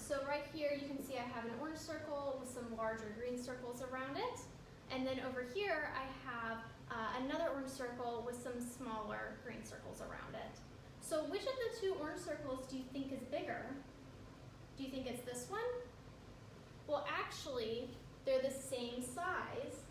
So right here you can see I have an orange circle with some larger green circles around it. And then over here I have another orange circle with some smaller green circles around it. So which of the two orange circles do you think is bigger? Do you think it's this one? Well, actually, they're the same size.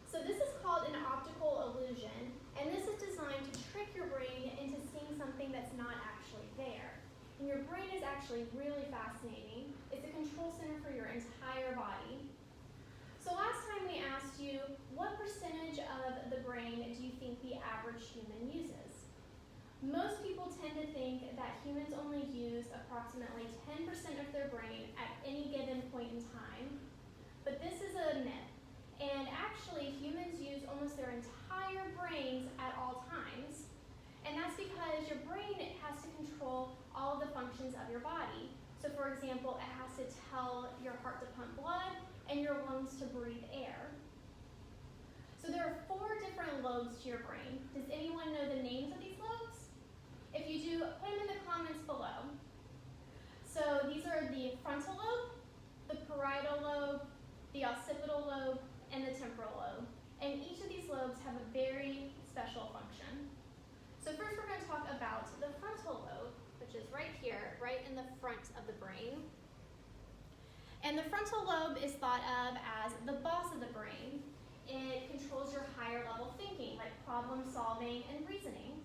So this is called an optical illusion, and this is designed to trick your brain into seeing something that's not actually there. And your brain is actually really fascinating. It's a control center for your entire body. So last time we asked you, what percentage of the brain do you think the average human uses? Most people tend to think that humans only use approximately 10% of their brain at any given point in time, but this is a myth. And actually, humans use almost their entire brains at all times. And that's because your brain has to control all of the functions of your body. So for example, it has to tell your heart to pump blood and your lungs to breathe air. So there are 4 different lobes to your brain. Does anyone know the names of these lobes? If you do, put them in the comments below. So these are the frontal lobe, the parietal lobe, the occipital lobe, and the temporal lobe. And each of these lobes have a very special function. So first we're going to talk about the frontal lobe, which is right here, right in the front of the brain. And the frontal lobe is thought of as the boss of the brain. It controls your higher level thinking, like problem solving and reasoning.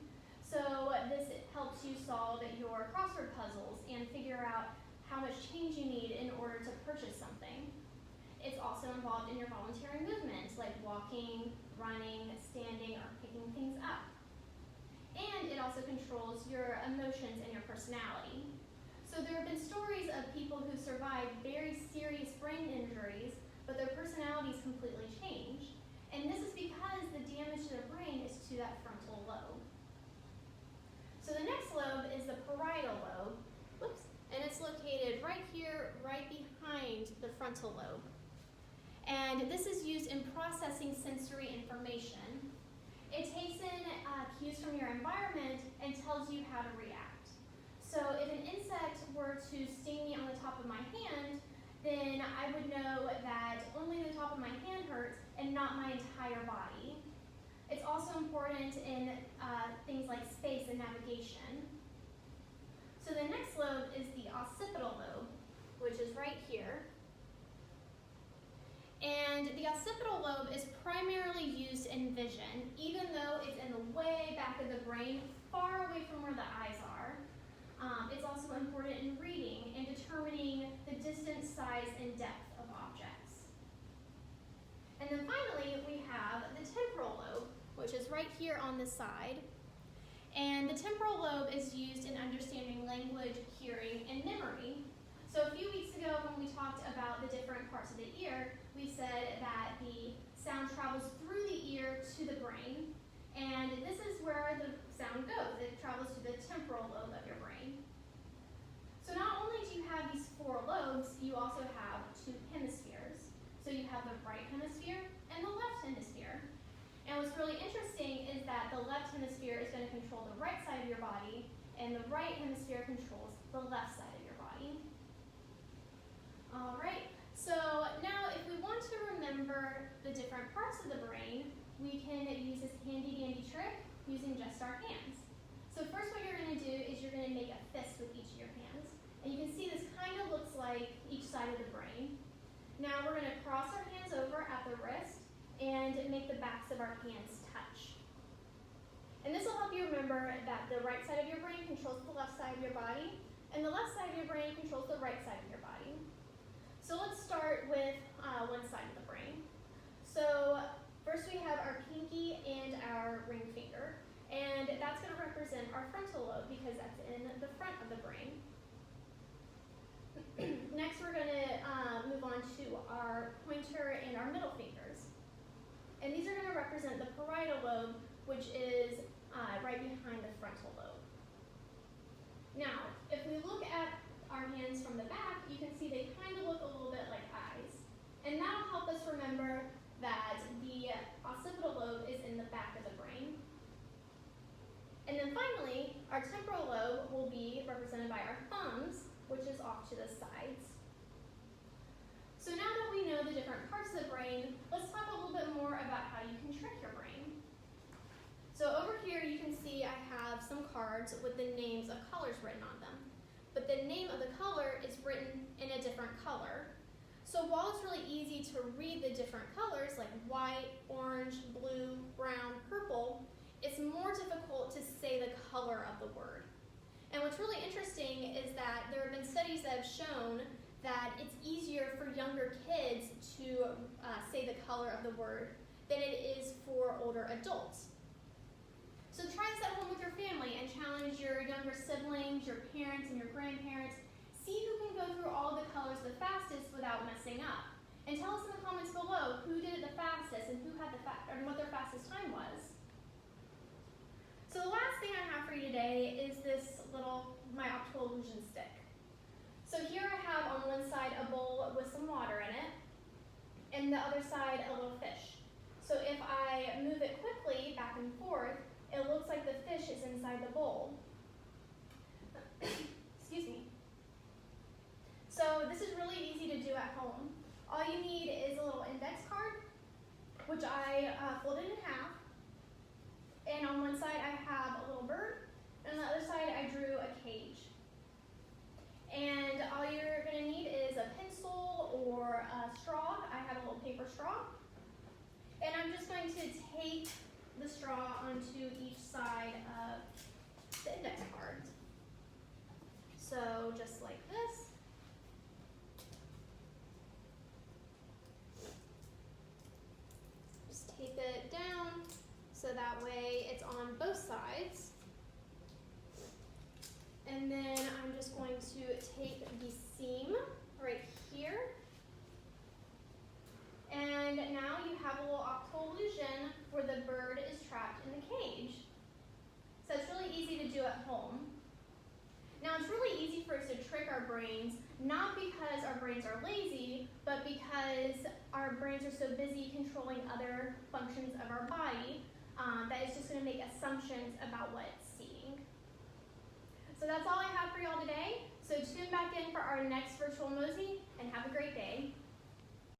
So this helps you solve your crossword puzzles and figure out how much change you need in order to purchase something. It's also involved in your voluntary movements, like walking, running, standing, or picking things up. And it also controls your emotions and your personality. So there have been stories of people who survived very serious brain injuries, but their personalities completely changed. And this is because the damage to their brain is to that frontal lobe. So the next lobe is the parietal lobe, whoops, and it's located right here, right behind the frontal lobe. And this is used in processing sensory information. It takes in cues from your environment and tells you how to react. So if an insect were to sting me on the top of my hand, then I would know that only the top of my hand hurts and not my entire body. It's also important in things like space and navigation. So the next lobe is the occipital lobe, which is right here. And the occipital lobe is primarily used in vision, even though it's in the way back of the brain, far away from where the eyes are. It's also important in reading and determining the distance, size, and depth of objects. And then finally, we have the temporal lobe, which is right here on the side. And the temporal lobe is used in understanding language, hearing, and memory. So a few weeks ago when we talked about the different parts of the ear, we said that the sound travels through the ear to the brain, and this is where the sound goes. It travels to the temporal lobe of your brain. So not only do you have these 4 lobes, you also have 2 hemispheres. So you have the right hemisphere and the left hemisphere. And what's really interesting is that the left hemisphere is going to control the right side of your body, and the right hemisphere controls the left side of your body. All right, so now if we want to remember the different parts of the brain, we can use this handy dandy trick using just our hands. So first what you're going to do is you're going to make a fist with each of your hands. And you can see this kind of looks like each side of the brain. Now we're going to cross our hands over at the wrist and make the backs of our hands touch. And this will help you remember that the right side of your brain controls the left side of your body, and the left side of your brain controls the right side of your body. So let's start with one side of the brain. So first we have our pinky and our ring finger, and that's going to represent our frontal lobe because that's in the front of the brain. Next we're going to move on to our pointer and our middle fingers. And these are going to represent the parietal lobe, which is right behind the frontal lobe. Now, if we look at our hands from the back, you can see they kind of look a little bit like eyes. And that'll help us remember that the occipital lobe is in the back of the brain. And then finally, our temporal lobe will be represented by our thumbs, which is off to the sides. cards with the names of colors written on them. But the name of the color is written in a different color. So while it's really easy to read the different colors like white, orange, blue, brown, purple, it's more difficult to say the color of the word. And what's really interesting is that there have been studies that have shown that it's easier for younger kids to say the color of the word than it is for older adults. So try this at home with your family and challenge your younger siblings, your parents, and your grandparents. See who can go through all the colors the fastest without messing up. And tell us in the comments below who did it the fastest and who had and what their fastest time was. So the last thing I have for you today is my Optical Illusion stick. So here I have on one side a bowl with some water in it, and the other side a little fish. So if I move it quickly back and forth, it looks like the fish is inside the bowl. Excuse me. So this is really easy to do at home. All you need is a little index card, which I folded in half. And on one side I have a little bird, and on the other side I drew a cage. And all you're going to need is a pencil or a straw. I have a little paper straw. And I'm just going to tape the straw onto each side of the index card. So just like this. Just tape it down so that way it's on both sides. And then I'm just going to tape the seam right here. And now you have a little optical illusion where the bird is trapped in the cage. So it's really easy to do at home. Now it's really easy for us to trick our brains, not because our brains are lazy, but because our brains are so busy controlling other functions of our body that it's just going to make assumptions about what it's seeing. So that's all I have for y'all today. So tune back in for our next virtual MOSI, and have a great day.